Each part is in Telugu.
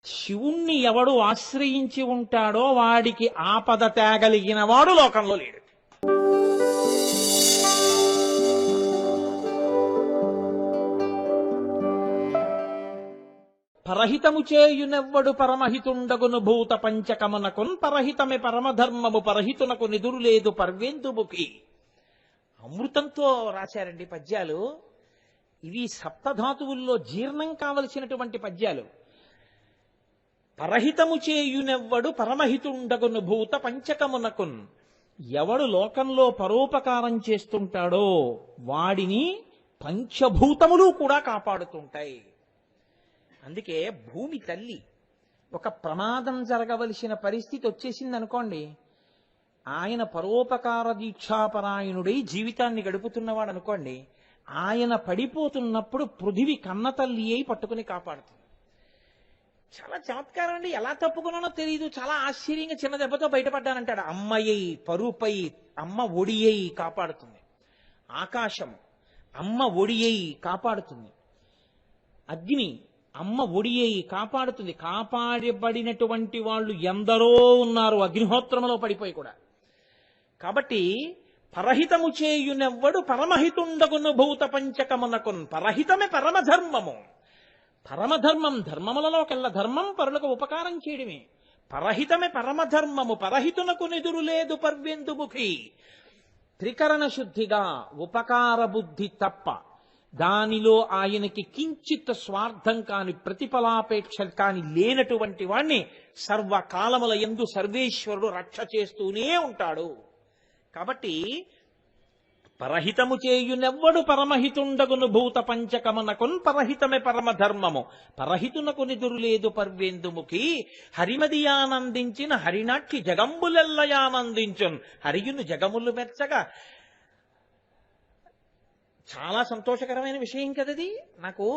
శివుణ్ణి ఎవడు ఆశ్రయించి ఉంటాడో వాడికి ఆపద తేగలిగిన వాడు లోకంలో లేడు. పరహితము చేయునెవ్వడు పరమహితుండగును భూత పంచకమునకున్ పరహితమే పరమధర్మము పరహితునకు నిదురులేదు పర్వేందుముఖి. అమృతంతో రాశారండి పద్యాలు. ఇవి సప్తధాతువుల్లో జీర్ణం కావలసినటువంటి పద్యాలు. పరహితము చేయునెవ్వడు పరమహితుండగును భూత పంచకమునకున్. ఎవడు లోకంలో పరోపకారం చేస్తుంటాడో వాడిని పంచభూతములు కూడా కాపాడుతుంటాయి. అందుకే భూమి తల్లి ఒక ప్రమాదం జరగవలసిన పరిస్థితి వచ్చేసింది అనుకోండి, ఆయన పరోపకార దీక్షాపరాయణుడై జీవితాన్ని గడుపుతున్నవాడు అనుకోండి, ఆయన పడిపోతున్నప్పుడు పృథివి కన్న తల్లి అయి పట్టుకుని కాపాడుతుంది. చాలా చమత్కారం అండి. ఎలా తప్పుకున్నానో తెలియదు, చాలా ఆశ్చర్యంగా చిన్న దెబ్బతో బయటపడ్డానంటాడు. అమ్మయ్యి పరుపై అమ్మ ఒడియై కాపాడుతుంది. ఆకాశం అమ్మ ఒడియై కాపాడుతుంది. అగ్ని అమ్మ ఒడియై కాపాడుతుంది. కాపాడబడినటువంటి వాళ్ళు ఎందరో ఉన్నారు అగ్నిహోత్రములో పడిపోయి కూడా. కాబట్టి పరహితము చేయునెవ్వడు పరమహితుండగును భూత పంచకమునకున్. పరహితమే పరమధర్మము. పరమధర్మం ధర్మములలోకెల్లా ధర్మం పరులకు ఉపకారం చేయడమే. పరహితమే పరమధర్మము పరహితునకు నిదురు లేదు పర్వేందుముఖి. త్రికరణ శుద్ధిగా ఉపకార బుద్ధి తప్ప దానిలో ఆయనకి కించిత్ స్వార్థం కాని ప్రతిఫలాపేక్ష కాని లేనటువంటి వాణ్ణి సర్వకాలముల యందు సర్వేశ్వరుడు రక్ష చేస్తూనే ఉంటాడు. కాబట్టి పరహితము చేయునెవ్వడు పరమహితుండగును భూత పంచకమునకున్ పరహితమే పరమధర్మము పరహితునకు నిదురు లేదు పర్వేందుముఖి. హరిమదియానందించిన హరినాక్షి జగంబులెల్లయానందించున్. హరియును జగములు మెచ్చగా. చాలా సంతోషకరమైన విషయం కదది. నాకు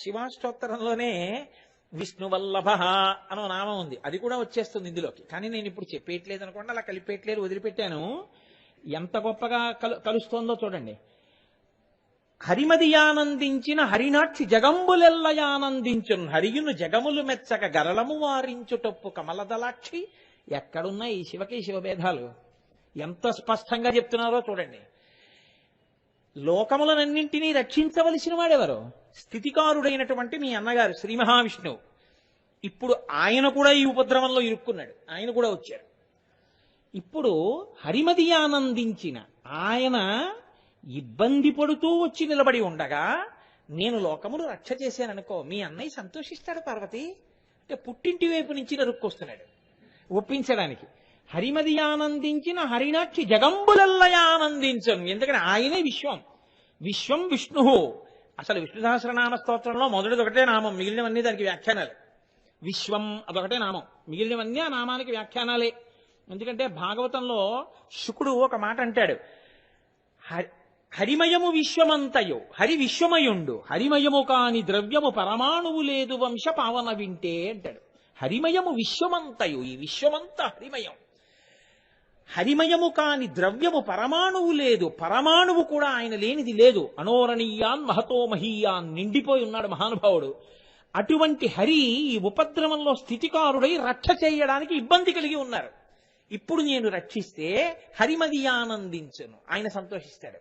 శివాష్టోత్తరంలోనే విష్ణువల్లభ అనో నామం ఉంది, అది కూడా వచ్చేస్తుంది ఇందులోకి. కానీ నేను ఇప్పుడు చెప్పేయట్లేదు అనుకోండి, అలా కలిపేయట్లేదు, వదిలిపెట్టాను. ఎంత గొప్పగా కలుస్తోందో చూడండి. హరిమదియానందించిన హరినాక్షి జగంబులెల్లయానందించున్. హరియును జగములు మెచ్చక గరళము వారించుటప్పు కమలదలాక్షి. ఎక్కడున్నాయి ఈ శివకి శివభేదాలు? ఎంత స్పష్టంగా చెప్తున్నారో చూడండి. లోకములనన్నింటినీ రక్షించవలసిన వాడెవరు? స్థితికారుడైనటువంటి మీ అన్నగారు శ్రీ మహావిష్ణువు. ఇప్పుడు ఆయన కూడా ఈ ఉపద్రవంలో ఇరుక్కున్నాడు, ఆయన కూడా వచ్చారు. ఇప్పుడు హరిమదియానందించిన ఆయన ఇబ్బంది పడుతూ వచ్చి నిలబడి ఉండగా నేను లోకములు రక్ష చేశాననుకో, మీ అన్నయ్య సంతోషిస్తాడు పార్వతి. అంటే పుట్టింటి వైపు నుంచి నరుక్కొస్తున్నాడు ఒప్పించడానికి. హరిమదియానందించిన హరినాక్షి జగంబులెల్లయానందించను. ఎందుకని ఆయనే విశ్వం. విశ్వం విష్ణు. అసలు విష్ణు సహస్రనామ స్తోత్రంలో మొదటిది ఒకటే నామం, మిగిలినవన్నీ దానికి వ్యాఖ్యానాలు. విశ్వం అదొకటే నామం, మిగిలినవన్నీ ఆ నామానికి వ్యాఖ్యానాలే. ఎందుకంటే భాగవతంలో శుకుడు ఒక మాట అంటాడు, హరిమయము విశ్వమంతయు హరి విశ్వమయుండు హరిమయము కాని ద్రవ్యము పరమాణువు లేదు వంశ పావన వింటే అంటాడు. హరిమయము విశ్వమంతయు, ఈ విశ్వమంతా హరిమయం. హరిమయము కాని ద్రవ్యము పరమాణువు లేదు, పరమాణువు కూడా ఆయన లేనిది లేదు. అనోరణీయాన్ మహతో మహీయాన్ నిండిపోయి ఉన్నాడు మహానుభావుడు. అటువంటి హరి ఈ ఉపద్రవంలో స్థితికారుడై రక్ష చేయడానికి ఇబ్బంది కలిగి ఉన్నారు. ఇప్పుడు నేను రక్షిస్తే హరిమదియానందించను, ఆయన సంతోషిస్తాడు.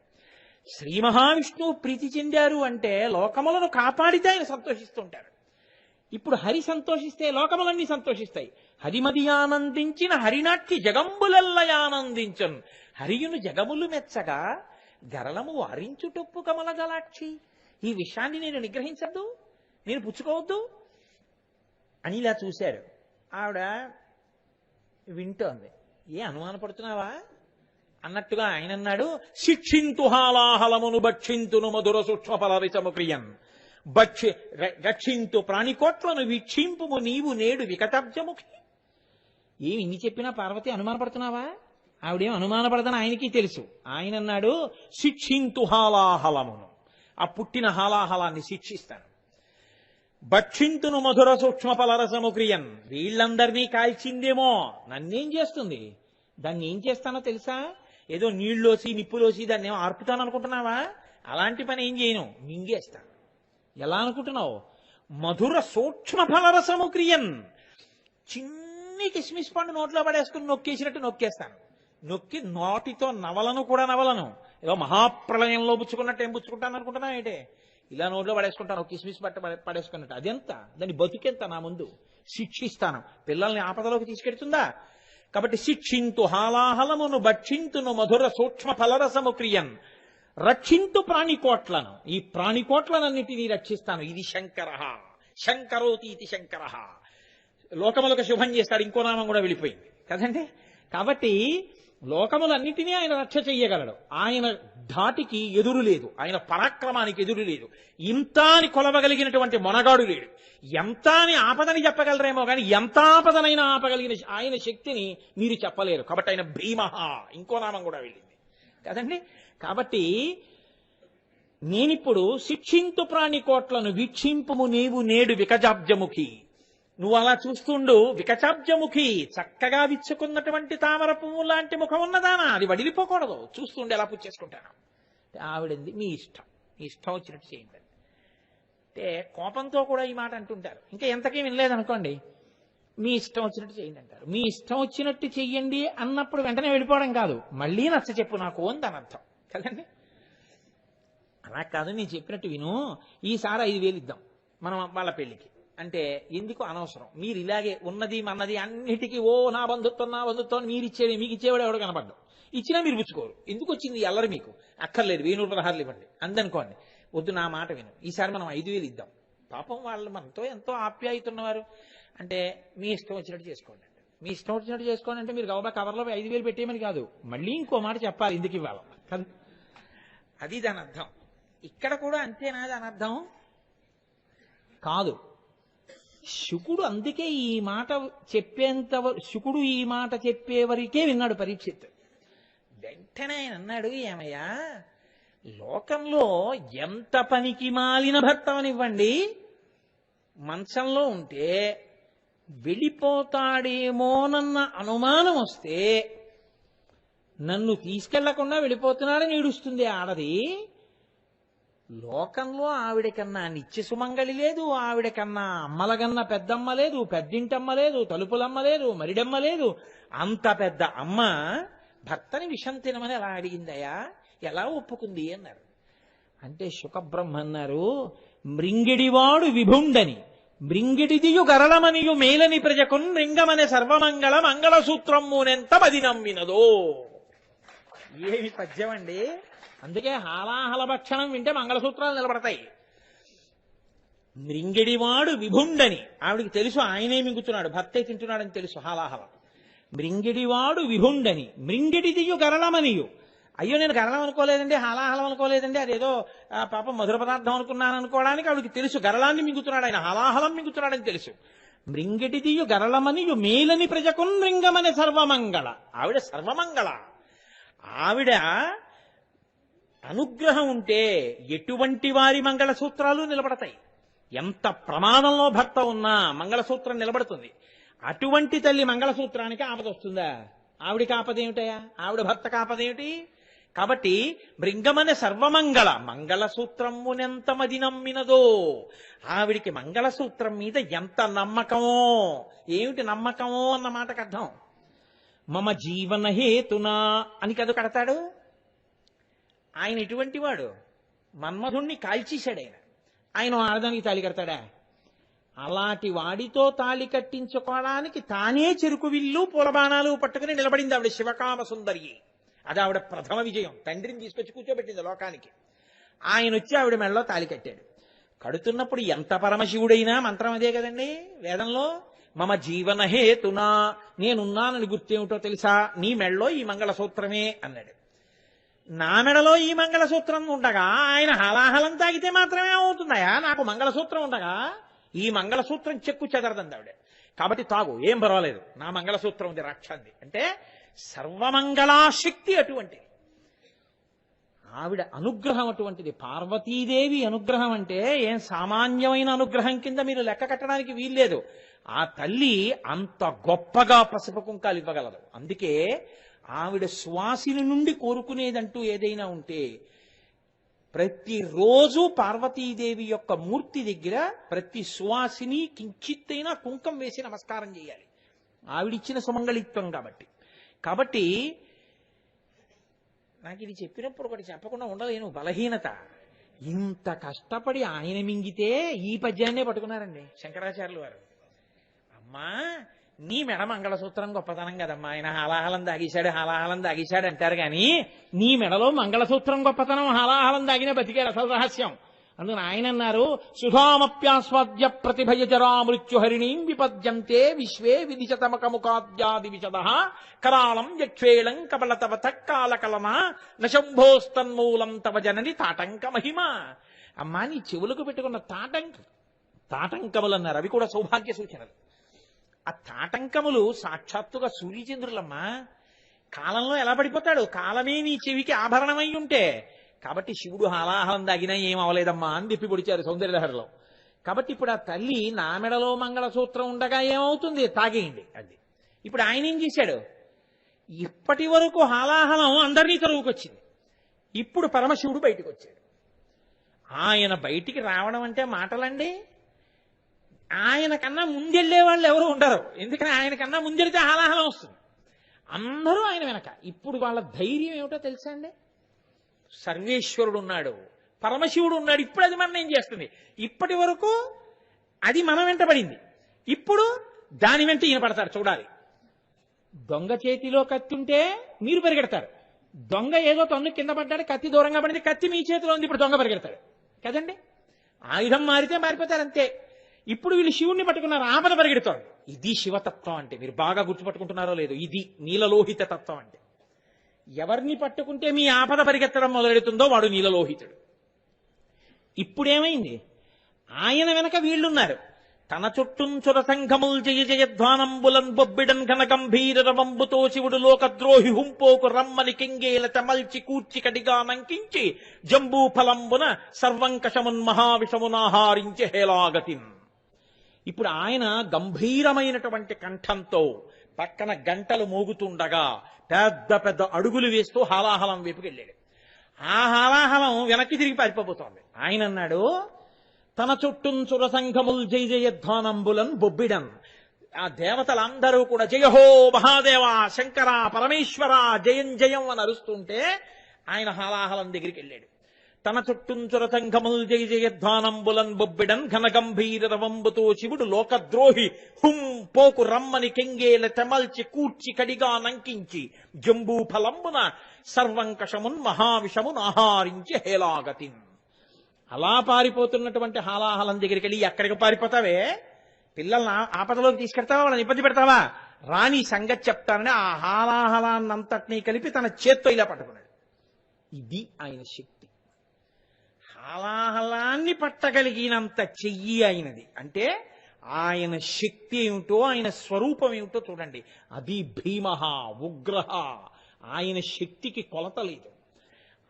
శ్రీ మహావిష్ణువు ప్రీతి చెందారు అంటే లోకములను కాపాడితే ఆయన సంతోషిస్తుంటారు. ఇప్పుడు హరి సంతోషిస్తే లోకములన్నీ సంతోషిస్తాయి. హరిమదియానందించిన హరినాక్షి జగంబులెల్లయానందించన్. హరియును జగములు మెచ్చగా గరళము వారించుటొప్పు కమలదలాక్షి. ఈ విషయాన్ని నేను నిగ్రహించద్దు, నేను పుచ్చుకోవద్దు అని ఇలా చూశాడు. ఆవిడ వింటోంది. ఏ అనుమానపడుతున్నావా అన్నట్టుగా ఆయన అన్నాడు, శిక్షింతు హాలాహలమును భక్షింతును మధుర సూక్ష్మ ఫలవిచము ప్రియన్. రక్షింతు ప్రాణికోట్లను వీక్షింపుము నీవు నేడు వికటాబ్జముఖి. ఏమి ఇన్ని చెప్పినా పార్వతి అనుమానపడుతున్నావా? ఆవిడేం అనుమానపడదని ఆయనకి తెలుసు. ఆయన అన్నాడు, శిక్షింతు హాలాహలమును, ఆ పుట్టిన హాలాహలాన్ని శిక్షిస్తాను. భక్షింతును మధుర సూక్ష్మ ఫలరసము క్రియన్. వీళ్ళందరినీ కాల్చిందేమో, నన్నేం చేస్తుంది? దాన్ని ఏం చేస్తానో తెలుసా? ఏదో నీళ్లోసి నిప్పులోసి దాన్ని ఏమో ఆర్పుతాను అనుకుంటున్నావా? అలాంటి పని ఏం చేయను, మింగేస్తాను. ఎలా అనుకుంటున్నావు? మధుర సూక్ష్మ ఫలరసము క్రియన్. చిన్ని కిస్మిస్ పండు నోట్లో పడేసుకుని నొక్కేసినట్టు నొక్కేస్తాను. నొక్కి నోటితో నవలను కూడా నవలను. ఏదో మహాప్రళయంలో పుచ్చుకున్నట్టు ఏం పుచ్చుకుంటాను అనుకుంటున్నా ఏంటే, ఇలా నోట్లో పడేసుకుంటాను కిస్మిస్ పడేసుకున్నట్టు. అదెంత, దాని బతుకెంత నా ముందు. శిక్షిస్తాను. పిల్లల్ని ఆపదలోకి తీసుకెడుతుందా? కాబట్టి శిక్షింతు హాలాహలమును భక్షింతును మధుర సూక్ష్మ ఫలరసము క్రియన్. రక్షింతు ప్రాణికోట్లను, ఈ ప్రాణికోట్లనన్నిటినీ రక్షిస్తాను. ఇది శంకర. శంకరోతి ఇది శంకర. లోకములకు శుభం చేస్తాడు. ఇంకో నామం కూడా వెళ్ళిపోయింది కదండి. కాబట్టి లోకములన్నిటినీ ఆయన రక్ష చెయ్యగలడు. ఆయన ధాటికి ఎదురు లేదు, ఆయన పరాక్రమానికి ఎదురు లేదు. ఇంత అని కొలవగలిగినటువంటి మొనగాడు లేడు. ఎంత అని ఆపదని చెప్పగలరేమో కానీ ఎంత ఆపదనైనా ఆపగలిగిన ఆయన శక్తిని మీరు చెప్పలేరు. కాబట్టి ఆయన భీమహ, ఇంకో నామం కూడా వెళ్ళింది కదండి. కాబట్టి నేనిప్పుడు శిక్షింతు ప్రాణికోట్లను వీక్షింపుము నీవు నేడు వికజాబ్జముఖి. నువ్వు అలా చూస్తుండు. వికచాబ్జముఖి, చక్కగా విచ్చుకున్నటువంటి తామర పువ్వు లాంటి ముఖం ఉన్నదానా, అది వడిలిపోకూడదు. చూస్తుండే ఎలా పుచ్చేసుకుంటాను. ఆవిడంది మీ ఇష్టం, మీ ఇష్టం వచ్చినట్టు చేయండి అంటే కోపంతో కూడా ఈ మాట అంటుంటారు. ఇంకా ఎంతకీ వినలేదనుకోండి, మీ ఇష్టం వచ్చినట్టు చేయండి అంటారు. మీ ఇష్టం వచ్చినట్టు చెయ్యండి అన్నప్పుడు వెంటనే వెళ్ళిపోవడం కాదు, మళ్ళీ నచ్చ చెప్పు నాకు అని దాని అర్థం కదండి. అలా కాదు, నేను చెప్పినట్టు విను, ఈసారి 5,000 ఇద్దాం మనం వాళ్ళ పెళ్లికి అంటే ఎందుకు అనవసరం. మీరు ఇలాగే ఉన్నది మన్నది అన్నిటికీ నా బంధుత్వం మీరు ఇచ్చేది, మీకు ఇచ్చేవాడు ఎవడు కనపడ్డాం. ఇచ్చినా మీరు పుచ్చుకోరు. ఎందుకు వచ్చింది అల్లరి మీకు? అక్కర్లేదు, 1,116 ఇవ్వండి అందనుకోండి. వద్దు, నా మాట విను, ఈసారి మనం 5,000 ఇద్దాం. పాపం వాళ్ళు మనతో ఎంతో ఆప్యాయతున్నవారు అంటే మీ ఇష్టం వచ్చినట్టు చేసుకోండి అంటే, మీ ఇష్టం వచ్చినట్టు చేసుకోండి అంటే మీరు గౌరవ కవర్లో 5,000 పెట్టేయమని కాదు, మళ్ళీ ఇంకో మాట చెప్పాలి ఎందుకు ఇవ్వాలి కదా. అది దాని అర్థం. ఇక్కడ కూడా అంతేనా దాని అర్థం? కాదు. శుకుడు అందుకే ఈ మాట శుకుడు ఈ మాట చెప్పేవరకే విన్నాడు పరీక్షిత్. వెంటనే ఆయన అన్నాడు, ఏమయ్యా లోకంలో ఎంత పనికి మాలిన భర్తవనివ్వండి, మంచంలో ఉంటే వెళ్ళిపోతాడేమోనన్న అనుమానం వస్తే నన్ను తీసుకెళ్లకుండా వెళ్ళిపోతున్నాడని ఏడుస్తుంది ఆడది. లోకంలో ఆవిడకన్నా నిత్య సుమంగళి లేదు, ఆవిడకన్నా అమ్మలగన్న పెద్దమ్మ లేదు, పెద్దింటమ్మ లేదు, తలుపులమ్మ లేదు, మరిడమ్మ లేదు. అంత పెద్ద అమ్మ భర్తని విషం తినమని ఎలా అడిగిందయ్యా, ఎలా ఒప్పుకుంది అన్నారు. అంటే శుకబ్రహ్మ అన్నారు, మృంగిడివాడు విభుండని మృంగిడిదియు గరళమనియు మేలని ప్రజకున్ రింగమనే సర్వమంగళ మంగళసూత్రమ్మునెంత మది నమ్మినదో. ఏమి పద్యం అండి. అందుకే హాలాహల భక్షణం వింటే మంగళసూత్రాలు నిలబడతాయి. మృంగిడివాడు విభుండని, ఆవిడికి తెలుసు ఆయనే మింగుతున్నాడు, భర్తే తింటున్నాడని తెలుసు. హాలాహలం. మృంగిడివాడు విభుండని మృంగిడిదియు గరళమనియు. అయ్యో నేను గరళం అనుకోలేదండి, హాలాహలం అనుకోలేదండి, అదేదో పాపం మధుర పదార్థం అనుకున్నాను అనుకోవడానికి ఆవిడికి తెలుసు. గరళాన్ని మింగుతున్నాడు ఆయన, హాలాహలం మింగుతున్నాడని తెలుసు. మృంగిడిదియు గరళమనియు మేలని ప్రజకున్ రింగమనే సర్వమంగళ. ఆవిడ సర్వమంగళ. ఆవిడ అనుగ్రహం ఉంటే ఎటువంటి వారి మంగళసూత్రాలు నిలబడతాయి. ఎంత ప్రమాదంలో భర్త ఉన్నా మంగళసూత్రం నిలబడుతుంది. అటువంటి తల్లి మంగళసూత్రానికి ఆపద వస్తుందా? ఆవిడికి ఆపదేమిటయా? ఆవిడ భర్తకు ఆపదేమిటి? కాబట్టి మృంగమనే సర్వమంగళ మంగళసూత్రమునెంత మది నమ్మినదో. ఆవిడికి మంగళసూత్రం మీద ఎంత నమ్మకమో. ఏమిటి నమ్మకమో అన్న మాటకు అర్థం, మమ జీవన హేతునా అని కదా కడతాడు ఆయన. ఇటువంటి వాడు మన్మధుణ్ణి కాల్చేశాడు ఆయన. ఆయన ఆడదానికి తాళి కడతాడా? అలాంటి వాడితో తాళి కట్టించుకోవడానికి తానే చెరుకు విల్లు పూలబాణాలు పట్టుకుని నిలబడింది ఆవిడ శివకామ సుందరి. అది ఆవిడ ప్రథమ విజయం. తండ్రిని తీసుకొచ్చి కూర్చోబెట్టింది లోకానికి. ఆయన వచ్చి ఆవిడ మెడలో తాళి కట్టాడు. కడుతున్నప్పుడు ఎంత పరమశివుడైనా మంత్రం అదే కదండి వేదంలో. మమ జీవన హేతునా, నేనున్నానని గుర్తేమిటో తెలుసా, నీ మెడలో ఈ మంగళసూత్రమే అన్నాడు. నా మెడలో ఈ మంగళసూత్రం ఉండగా ఆయన హలాహలం తాగితే మాత్రమే అవుతుందయా, నాకు మంగళసూత్రం ఉండగా ఈ మంగళసూత్రం చెక్కు చెదరదండి ఆవిడ. కాబట్టి తాగు, ఏం పర్వాలేదు, నా మంగళసూత్రం ఉంది రక్షంది అంటే. సర్వమంగళాశక్తి అటువంటిది. ఆవిడ అనుగ్రహం అటువంటిది. పార్వతీదేవి అనుగ్రహం అంటే ఏం సామాన్యమైన అనుగ్రహం కింద మీరు లెక్క కట్టడానికి వీల్లేదు. ఆ తల్లి అంత గొప్పగా పసుపు కుంకాలు ఇవ్వగలదు. అందుకే ఆవిడ సువాసిని నుండి కోరుకునేదంటూ ఏదైనా ఉంటే ప్రతిరోజు పార్వతీదేవి యొక్క మూర్తి దగ్గర ప్రతి సువాసిని కించిత్తైనా కుంకం వేసి నమస్కారం చేయాలి. ఆవిడిచ్చిన సుమంగళిత్వం కాబట్టి. కాబట్టి నాకు ఇది చెప్పినప్పుడు ఒకటి చెప్పకుండా ఉండలేను, బలహీనత. ఇంత కష్టపడి ఆయన మింగితే ఈ పద్యాన్నే పట్టుకున్నారండి శంకరాచార్యులు వారు. అమ్మా, నీ మెడ మంగళసూత్రం గొప్పతనం కదమ్మా, ఆయన హాలాహలం దాగేశాడు అంటారు కానీ నీ మెడలో మంగళసూత్రం గొప్పతనం, హాలాహలం దాగిన బతికాడు అసలు రహస్యం. అందుకని ఆయన అన్నారు, సుధామప్యాస్వాద్య ప్రతిభయజరా మృత్యుహరిణీం విపద్యంతే విశ్వే విదిశతమకముఖాద్యాది విశద కరాళం యక్షేళం కబలతవత కాలకలన నశంభోస్తన్మూలం తవ జనని తాటంక మహిమ. అమ్మా, నీ చెవులకు పెట్టుకున్న తాటంకములు అన్నారు, అవి కూడా సౌభాగ్య సూచనలు. ఆ తాటంకములు సాక్షాత్తుగా సూర్యచంద్రులమ్మా. కాలంలో ఎలా పడిపోతాడు? కాలమే నీ చెవికి ఆభరణమై ఉంటే. కాబట్టి శివుడు హాలాహలం దాగినా ఏం అవలేదమ్మా అని తిప్పి పొడిచారు సౌందర్యలహరిలో. కాబట్టి ఇప్పుడు ఆ తల్లి నా మెడలో మంగళసూత్రం ఉండగా ఏమవుతుంది? తాగేయండి అది. ఇప్పుడు ఆయన ఏం చేశాడు? ఇప్పటి వరకు హాలాహలం అందరినీ తరువుకొచ్చింది. ఇప్పుడు పరమశివుడు బయటికి వచ్చాడు. ఆయన బయటికి రావడం అంటే మాటలండి. ఆయన కన్నా ముందెళ్లే వాళ్ళు ఎవరు ఉండరు. ఎందుకని ఆయన కన్నా ముందెడితే హాలాహలం వస్తుంది. అందరూ ఆయన వెనక. ఇప్పుడు వాళ్ళ ధైర్యం ఏమిటో తెలుసా అండి? సర్వేశ్వరుడు ఉన్నాడు, పరమశివుడు ఉన్నాడు. ఇప్పుడు అది మనం ఏం చేస్తుంది? ఇప్పటి వరకు అది మనం వెంటబడింది, ఇప్పుడు దాని వెంట ఈయన పడతాడు. చూడాలి. దొంగ చేతిలో కత్తి ఉంటే మీరు పరిగెడతారు. దొంగ ఏదో తన్ను కింద పడ్డాడు, కత్తి దూరంగా పడింది, కత్తి మీ చేతిలో ఉంది, ఇప్పుడు దొంగ పరిగెడతాడు కదండి. ఆయుధం మారితే మారిపోతారు అంతే. ఇప్పుడు వీళ్ళు శివుణ్ణి పట్టుకున్నారు, ఆపద పరిగెడుతోంది. ఇది శివతత్వం అంటే. మీరు బాగా గుర్తుపట్టుకుంటున్నారో లేదో, ఇది నీలలోహిత తత్వం అంటే. ఎవరిని పట్టుకుంటే మీ ఆపద పరిగెత్తడం మొదలెడుతుందో వాడు నీలలోహితుడు. ఇప్పుడేమైంది? ఆయన వెనక వీళ్ళున్నారు. తన చుట్టూంచుర సంఘముల్ జయ జయధ్వానంబులన్ బొబ్బిడన్ ఘన గంభీర రవంబుతో శివుడు లోకద్రోహి హుంపోకు రమ్మని కింగేల తమల్చి కూర్చి కడిగా నంకించి జంబూ ఫలంబున సర్వంకషమున్ మహావిషమునాహారించి హేలాగతిన్. ఇప్పుడు ఆయన గంభీరమైనటువంటి కంఠంతో పక్కన గంటలు మోగుతుండగా పెద్ద పెద్ద అడుగులు వేస్తూ హాలాహలం వైపుకి వెళ్ళాడు. ఆ హాలాహలం వెనక్కి తిరిగి పారిపోబోతోంది. ఆయన అన్నాడు, తన చుట్టూంచుర సంఘముల్ జయ జయధ్వానంబులన్ బొబ్బిడన్. ఆ దేవతలందరూ కూడా జయహో మహాదేవ శంకర పరమేశ్వర జయం జయం అని అరుస్తుంటే ఆయన హాలాహలం దగ్గరికి వెళ్ళాడు. తన చుట్టూంచుర సంఘముల్ జయ జయధ్వానంబులన్ బొబ్బిడన్ ఘన గంభీర రవంబుతో శివుడు లోకద్రోహి హుం పోకు రమ్మని కెంగేల తెమల్చి కూర్చి కడిగా నంకించి జంబూ ఫలంబున సర్వంకషమున్ మహావిషమున్ ఆహారించి హేలాగతిన్. అలా పారిపోతున్నటువంటి హాలాహలం దగ్గరికి వెళ్ళి, ఎక్కడికి పారిపోతావే? పిల్లల్ని ఆపదలోకి తీసుకెళ్తావా? వాళ్ళని ఇబ్బంది పెడతావా? రాని సంగతి చెప్తానని ఆ హాలాహలాన్నంతటినీ కలిపి తన చేత్తో ఇలా పట్టుకున్నాడు. ఇది ఆయన శక్తి. హాలాహలాన్ని పట్టగలిగినంత చెయ్యి ఆయనది. అంటే ఆయన శక్తి ఏమిటో, ఆయన స్వరూపం ఏమిటో చూడండి. అది భీమహ ఉగ్రహ. ఆయన శక్తికి కొలత లేదు.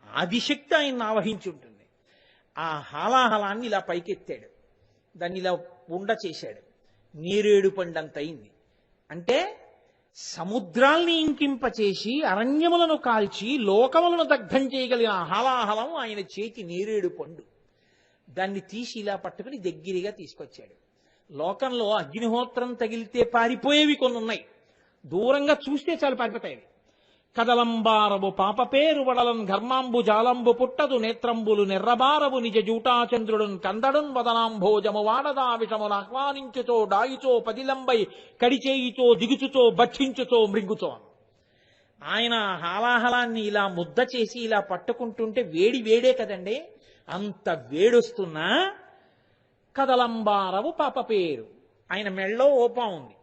ఆదిశక్తి ఆయన ఆవహించి ఉంటుంది. ఆ హాలాహలాన్ని ఇలా పైకెత్తాడు, దాన్ని ఇలా ఉండ చేశాడు. నేరేడు పండంత అయింది. అంటే సముద్రాల్ని ఇంకింపచేసి అరణ్యములను కాల్చి లోకములను దగ్ధం చేయగలిగిన హాలాహలం ఆయన చేతి నేరేడు పండు. దాన్ని తీసి ఇలా పట్టుకుని దగ్గరగా తీసుకొచ్చాడు. లోకంలో అగ్నిహోత్రం తగిలితే పారిపోయేవి కొన్ని ఉన్నాయి, దూరంగా చూస్తే చాలు పారిపోతాయి. కదలంబారవు పాప పేరు వడలన్ ఘర్మాంబు జాలంబు పుట్టదు నేత్రంబులు నెర్రబారవు నిజ జూటాచంద్రుడున్ కందడున్ వదనాంభోజము వాడదా విషమును ఆహ్వానించుతో డాయిచో పదిలంబై కడిచేయితో దిగుచుతో భక్షించుతో మృంగుచో. ఆయన హాలాహలాన్ని ఇలా ముద్ద చేసి ఇలా పట్టుకుంటుంటే వేడి వేడే కదండి. అంత వేడొస్తున్నా కదలంబారవు పాప పేరు. ఆయన మెళ్ళో ఓపా ఉంది,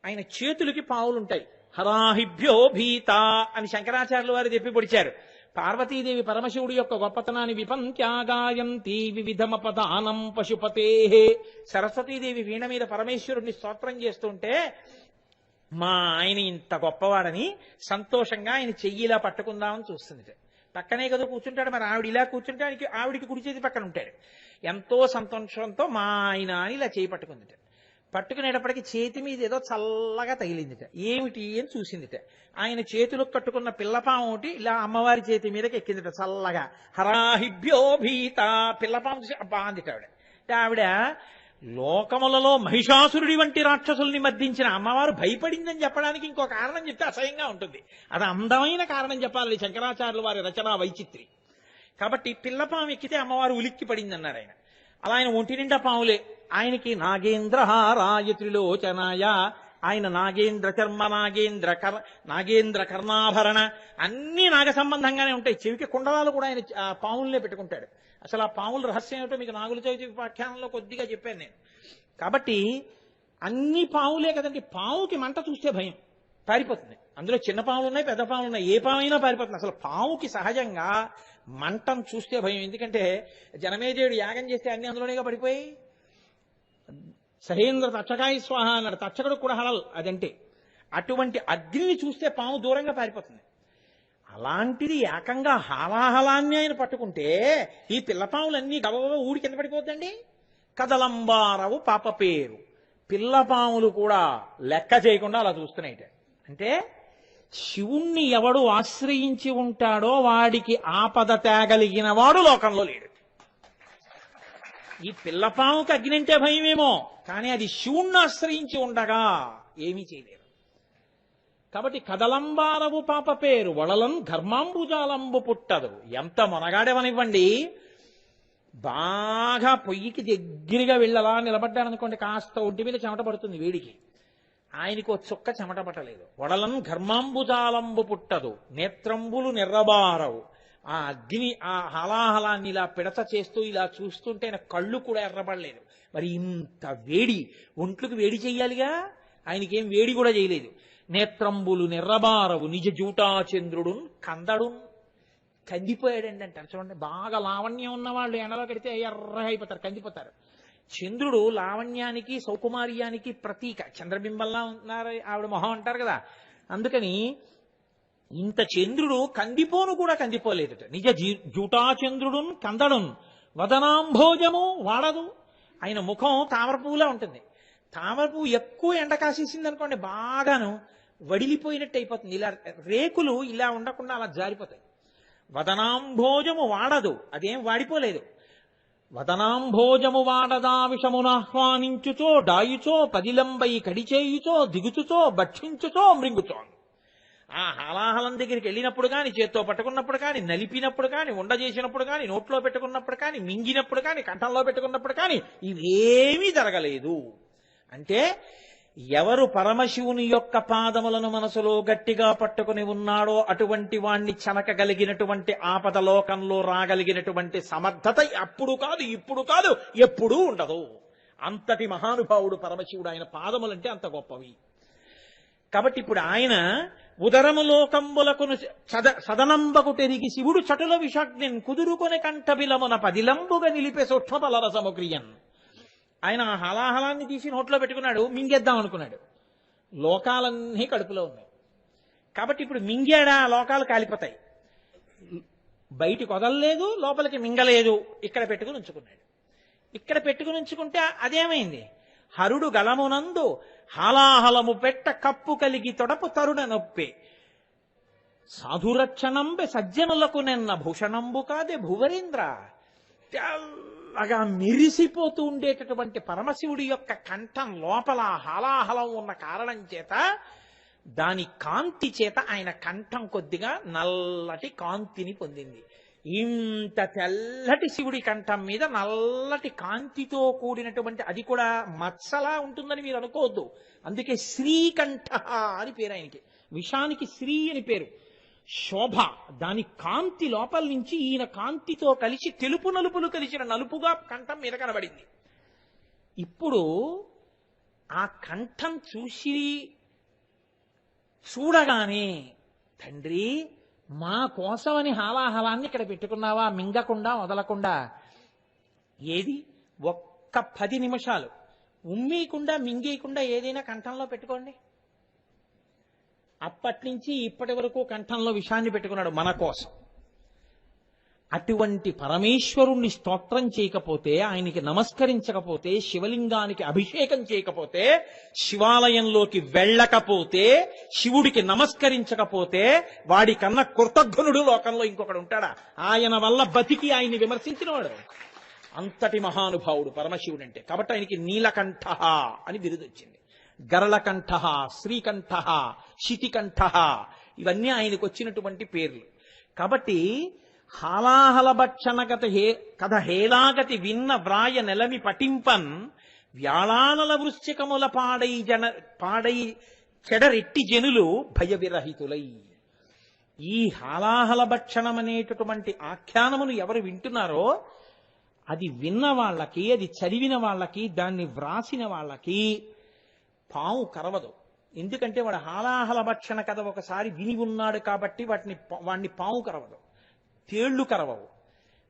ఆయన చేతులకి పావులుంటాయి. హరాహిభ్యో భీత అని శంకరాచార్యుల వారు చెప్పి పొడిచారు. పార్వతీదేవి పరమశివుడి యొక్క గొప్పతనాన్ని విపంత్యాగాయంతి వివిధమపదానం పశుపతే. సరస్వతీదేవి వీణ మీద పరమేశ్వరుడిని స్తోత్రం చేస్తుంటే మా ఆయన ఇంత గొప్పవాడని సంతోషంగా ఆయన చెయ్యిలా పట్టుకుందామని చూస్తుంది. పక్కనే కదా కూర్చుంటాడు, మరి ఆవిడ ఇలా కూర్చుంటే ఆవిడికి కుడి చేతి పక్కన ఉంటాడు. ఎంతో సంతోషంతో మా ఆయన అని ఇలా చేయి పట్టుకుంది. పట్టుకునేటప్పటికి చేతి మీద ఏదో చల్లగా తగిలిందిట. ఏమిటి అని చూసిందిట. ఆయన చేతులకు కట్టుకున్న పిల్లపాము ఒకటి ఇలా అమ్మవారి చేతి మీదకి ఎక్కిందిట చల్లగా. హరాహిభ్యో భీత పిల్లపాము చూసి అబ్బా అందిట ఆవిడ. ఆవిడ లోకములలో మహిషాసురుడి వంటి రాక్షసుల్ని మర్దించిన అమ్మవారు భయపడిందని చెప్పడానికి ఇంకో కారణం చెప్తే అసహ్యంగా ఉంటుంది. అది అందమైన కారణం చెప్పాలి శంకరాచార్యుల వారి రచనా వైచిత్రి. కాబట్టి పిల్లపాము ఎక్కితే అమ్మవారు ఉలిక్కి పడింది అన్నారు ఆయన. అలా ఆయన ఒంటి నిండా పాములే. ఆయనకి నాగేంద్రహారాయ త్రిలోచనాయ, ఆయన నాగేంద్ర చర్మ నాగేంద్ర కర్ణాభరణ అన్ని నాగ సంబంధంగానే ఉంటాయి. చెవికి కుండలాలు కూడా ఆయన పాములనే పెట్టుకుంటాడు. అసలు ఆ పాముల రహస్యం ఏమిటో మీకు నాగుల చవితి వ్యాఖ్యానంలో కొద్దిగా చెప్పాను నేను. కాబట్టి అన్ని పాములే కదండి. పాముకి మంట చూస్తే భయం, పారిపోతుంది. అందులో చిన్న పాములు ఉన్నాయి, పెద్ద పాములు ఉన్నాయి, ఏ పామైనా పారిపోతుంది. అసలు పాముకి సహజంగా మంటను చూస్తే భయం. ఎందుకంటే జనమేజయుడు యాగం చేస్తే అన్ని అందులోనేగా పడిపోయి. సహేంద్ర తక్షకాయ స్వాహ అన్నాడు. తక్షకుడు కూడా హడల్ అదంటే. అటువంటి అగ్నిని చూస్తే పాము దూరంగా పారిపోతుంది. అలాంటిది ఏకంగా హాలాహలాన్ని ఆయన పట్టుకుంటే ఈ పిల్లపాములన్నీ గబగబ ఊడి కింద పడిపోద్దండి. కదలంబారవు పాప పేరు. పిల్లపాములు కూడా లెక్క చేయకుండా అలా చూస్తున్నాయిట. అంటే శివుణ్ణి ఎవడు ఆశ్రయించి ఉంటాడో వాడికి ఆపద తేగలిగిన వాడు లోకంలో లేడు. ఈ పిల్లపాముకి అగ్ని అంటే భయమేమో, కానీ అది శివుణ్ణి ఆశ్రయించి ఉండగా ఏమీ చేయలేరు. కాబట్టి కదలంబారవు పాప పేరు వళలం ఘర్మాంబుజాలంబు పుట్టదు. ఎంత మొనగాడేవనివ్వండి, బాగా పొయ్యికి దగ్గరగా వెళ్ళలా నిలబడ్డాడనుకోండి, కాస్త ఒంటి మీద చెమట పడుతుంది వేడికి. ఆయనకు చుక్క చెమట పట్టలేదు. వడలం ఘర్మాంబుజాలంబు పుట్టదు, నేత్రంబులు నిర్రబారవు. ఆ అగ్ని ఆ హలాహలాన్ని ఇలా పిడత చేస్తూ ఇలా చూస్తుంటే ఆయన కళ్ళు కూడా ఎర్రబడలేదు. మరి ఇంత వేడి ఒంట్లకు వేడి చెయ్యాలిగా, ఆయనకేం వేడి కూడా చేయలేదు. నేత్రంబులు నిర్రబారవు నిజ జూటాచంద్రుడు కందడు. కందిపోయాడండి అంటారు చూడండి. బాగా లావణ్యం ఉన్నవాళ్ళు ఎండలో కడితే ఎర్రగా అయిపోతారు, కందిపోతారు. చంద్రుడు లావణ్యానికి సౌకుమార్యానికి ప్రతీక. చంద్రబింబంలా ఉన్నారు ఆవిడ మొహం అంటారు కదా. అందుకని ఇంత చంద్రుడు కందిపోను కూడా కందిపోలేదట. నిజ జూటాచంద్రుడు కందడున్ వదనాంభోజము వాడదు. ఆయన ముఖం తామరపువ్వులా ఉంటుంది. తామరపువ్వు ఎక్కువ ఎండ కాసేసింది అనుకోండి, బాగాను వడిలిపోయినట్టు అయిపోతుంది. ఇలా రేకులు ఇలా ఉండకుండా అలా జారిపోతాయి. వదనాంభోజము వాడదు, అదేం వాడిపోలేదు. వదనాంభోజము వాడదా విషమునాహ్వానించుచో డాయుచో పదిలంబై కడిచేయుచో దిగుచుచో భక్షించుచో మృంగుచో. ఆ హాలాహలం దగ్గరికి వెళ్ళినప్పుడు కానీ, చేత్తో పట్టుకున్నప్పుడు కానీ, నలిపినప్పుడు కానీ, ఉండ చేసినప్పుడు కానీ, నోట్లో పెట్టుకున్నప్పుడు కానీ, మింగినప్పుడు కానీ, కంఠంలో పెట్టుకున్నప్పుడు కానీ ఇవేమీ జరగలేదు. అంటే ఎవరు పరమశివుని యొక్క పాదములను మనసులో గట్టిగా పట్టుకుని ఉన్నాడో అటువంటి వాణ్ణి చనకగలిగినటువంటి ఆపద లోకంలో రాగలిగినటువంటి సమర్థత అప్పుడు కాదు, ఇప్పుడు కాదు, ఎప్పుడూ ఉండదు. అంతటి మహానుభావుడు పరమశివుడు. ఆయన పాదములంటే అంత గొప్పవి. కాబట్టి ఇప్పుడు ఆయన ఉదరము లోకంబులకును సదనంబకు తెరిగి శివుడు చటుల విషాగ్నిన్ కుదురుకొని కంఠబిలమున పదిలంబుగా నిలిపే సూక్ష్మఫలరసము క్రియన్. ఆయన హలాహలాన్ని తీసి నోట్లో పెట్టుకున్నాడు, మింగేద్దాం అనుకున్నాడు. లోకాలన్నీ కడుపులో ఉన్నాయి కాబట్టి ఇప్పుడు మింగాడా లోకాలు కాలిపోతాయి. బయటికి వదలలేదు, లోపలికి మింగలేదు, ఇక్కడ పెట్టుకుని ఉంచుకున్నాడు. ఇక్కడ పెట్టుకుని ఉంచుకుంటే అదేమైంది? హరుడు గలమునందు హాలాహలము పెట్ట కప్పు కలిగి తొడపు తరుణ నొప్పే సాధురక్షణంబె సజ్జనులకు నిన్న భూషణంబు కాదే భువరేంద్ర. తెల్లగా మెరిసిపోతూ ఉండేటటువంటి పరమశివుడి యొక్క కంఠం లోపల హాలాహలం ఉన్న కారణం చేత, దాని కాంతి చేత ఆయన కంఠం కొద్దిగా నల్లటి కాంతిని పొందింది. ఇంత తెల్లటి శివుడి కంఠం మీద నల్లటి కాంతితో కూడినటువంటి, అది కూడా మత్సలా ఉంటుందని మీరు అనుకోవద్దు. అందుకే శ్రీకంఠ అని పేరు ఆయనకి. విషానికి శ్రీ అని పేరు. శోభ, దాని కాంతి లోపల నుంచి ఈయన కాంతితో కలిసి తెలుపు నలుపులు కలిసిన నలుపుగా కంఠం మీద కనబడింది. ఇప్పుడు ఆ కంఠం చూడగానే తండ్రి మా కోసమని హాలాహలాన్ని ఇక్కడ పెట్టుకున్నావా, మింగకుండా వదలకుండా. ఏది ఒక్క 10 నిమిషాలు ఉమ్మీయకుండా మింగేయకుండా ఏదైనా కంఠంలో పెట్టుకోండి. అప్పటి నుంచి ఇప్పటి వరకు కంఠంలో విషాన్ని పెట్టుకున్నాడు మన కోసం. అటువంటి పరమేశ్వరుణ్ణి స్తోత్రం చేయకపోతే, ఆయనకి నమస్కరించకపోతే, శివలింగానికి అభిషేకం చేయకపోతే, శివాలయంలోకి వెళ్ళకపోతే, శివుడికి నమస్కరించకపోతే, వాడి కన్నా కృతజ్ఞనుడు లోకంలో ఇంకొకడు ఉంటాడా? ఆయన వల్ల బతికి ఆయన్ని విమర్శించినవాడు. అంతటి మహానుభావుడు పరమశివుడు అంటే. కాబట్టి ఆయనకి నీలకంఠ అని బిరుదు వచ్చింది. గరళకంఠ, శ్రీకంఠ, శితికంఠ, ఇవన్నీ ఆయనకు వచ్చినటువంటి పేర్లు. కాబట్టి హాలాహలభక్షణగత కథ హేలాగతి విన్న వ్రాయ నెలమి పటింపన్ వ్యాళానల వృశ్చికముల పాడై చెడరెట్టి జనులు భయ విరహితులై. ఈ హాలాహల భక్షణం అనేటటువంటి ఆఖ్యానమును ఎవరు వింటున్నారో అది విన్న వాళ్ళకి, అది చదివిన వాళ్ళకి, దాన్ని వ్రాసిన వాళ్ళకి పాము కరవదు. ఎందుకంటే వాడు హాలాహల భక్షణ కథ ఒకసారి విని ఉన్నాడు కాబట్టి వాడిని పాము కరవదు, తేళ్లు కరవవు.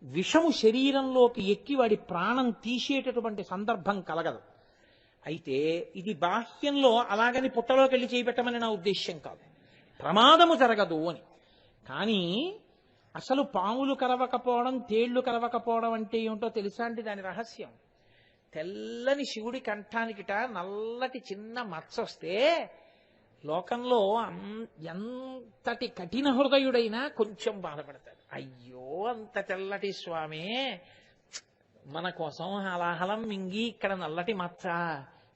విషము శరీరంలోకి ఎక్కి వాడి ప్రాణం తీసేటటువంటి సందర్భం కలగదు. అయితే ఇది బాహ్యంలో అలాగని పుట్టలోకి వెళ్ళి చేపెట్టమని నా ఉద్దేశ్యం కాదు, ప్రమాదము జరగదు అని. కానీ అసలు పాములు కరవకపోవడం, తేళ్లు కరవకపోవడం అంటే ఏమిటో తెలుసా అండి? దాని రహస్యం తెల్లని శివుడి కంఠానికిట నల్లటి చిన్న మచ్చ వస్తే లోకంలో ఎంతటి కఠిన హృదయుడైనా కొంచెం బాధపడతాడు. అయ్యో అంత తెల్లటి స్వామి మన కోసం హలాహలం మింగి ఇక్కడ నల్లటి మచ్చ,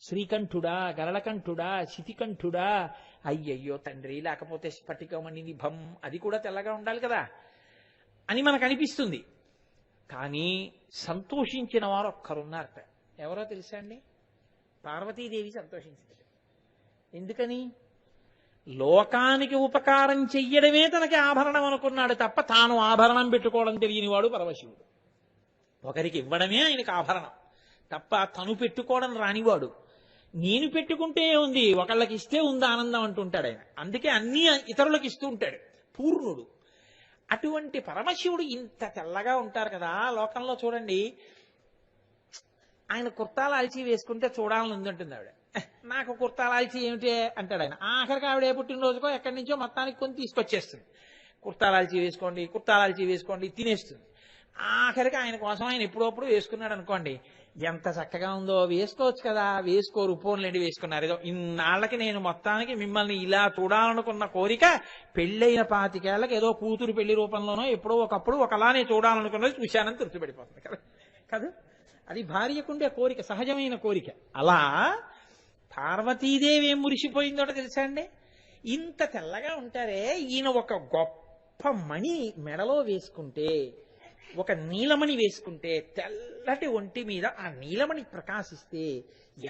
శ్రీకంఠుడా, గరళకంఠుడా, శితికంఠుడా, అయ్యయ్యో తండ్రి, లేకపోతే స్ఫటికమణి నిభం అది కూడా తెల్లగా ఉండాలి కదా అని మనకు అనిపిస్తుంది. కానీ సంతోషించిన వారు ఒక్కరున్నారట. ఎవరో తెలుసా అండి? పార్వతీదేవి సంతోషించింది. ఎందుకని? లోకానికి ఉపకారం చెయ్యడమే తనకి ఆభరణం అనుకున్నాడు తప్ప తాను ఆభరణం పెట్టుకోవడం తెలియనివాడు పరమశివుడు. ఒకరికి ఇవ్వడమే ఆయనకు ఆభరణం తప్ప తను పెట్టుకోవడం రానివాడు. నేను పెట్టుకుంటే ఉంది, ఒకళ్ళకి ఇస్తే ఉంది ఆనందం అంటుంటాడు ఆయన. అందుకే అన్ని ఇతరులకు ఇస్తూ ఉంటాడు, పూర్ణుడు. అటువంటి పరమశివుడు ఇంత తెల్లగా ఉంటారు కదా లోకంలో. చూడండి, ఆయన కుర్తాలు అలిచి వేసుకుంటే చూడాలని ఉందంటుంది ఆవిడ. నాకు కుర్తాలు అలిచి ఏమిటి అంటాడు ఆయన. ఆఖరికి ఆవిడ ఏ పుట్టినరోజుకో ఎక్కడి నుంచో మొత్తానికి కొని తీసుకొచ్చేస్తుంది. కుర్తాలు అలిచి వేసుకోండి, కుర్తాలు అలిచి వేసుకోండి, తినేస్తుంది. ఆఖరికి ఆయన కోసం ఆయన ఎప్పుడప్పుడు వేసుకున్నాడు అనుకోండి, ఎంత చక్కగా ఉందో, వేసుకోవచ్చు కదా, వేసుకోరు, పోన్లేండి వేసుకున్నారు. ఏదో ఇన్నాళ్ళకి నేను మొత్తానికి మిమ్మల్ని ఇలా చూడాలనుకున్న కోరిక పెళ్ళైన 25 ఏళ్ళకి ఏదో కూతురు పెళ్లి రూపంలోనో ఎప్పుడో ఒకప్పుడు ఒకలానే చూడాలనుకున్నది చూశానని తృప్తిపడిపోతుంది కదా కాదు. అది భార్యకుండే కోరిక, సహజమైన కోరిక. అలా పార్వతీదేవి ఏం మురిసిపోయిందో తెలుసా అండి? ఇంత తెల్లగా ఉంటారే, ఈయన ఒక గొప్ప మణి మెడలో వేసుకుంటే, ఒక నీలమణి వేసుకుంటే, తెల్లటి ఒంటి మీద ఆ నీలమణి ప్రకాశిస్తే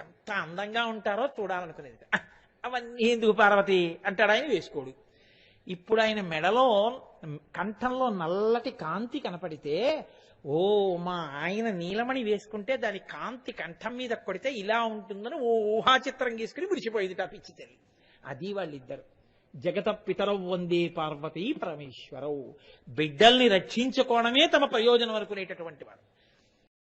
ఎంత అందంగా ఉంటారో చూడాలనుకునేది. అవన్నీ ఎందుకు పార్వతి అంటాడు ఆయన, వేసుకోడు. ఇప్పుడు ఆయన మెడలో కంఠంలో నల్లటి కాంతి కనపడితే, ఓ మా ఆయన నీలమణి వేసుకుంటే దాని కాంతి కంఠం మీద కొడితే ఇలా ఉంటుందని ఓ ఊహాచిత్రం గీసుకుని మురిసిపోయింది పిచ్చి తల్లి. అది వాళ్ళిద్దరు. జగత పితరవు వందే పార్వతీ పరమేశ్వరవు. బిడ్డల్ని రక్షించుకోవడమే తమ ప్రయోజనం అనుకునేటటువంటి వాడు.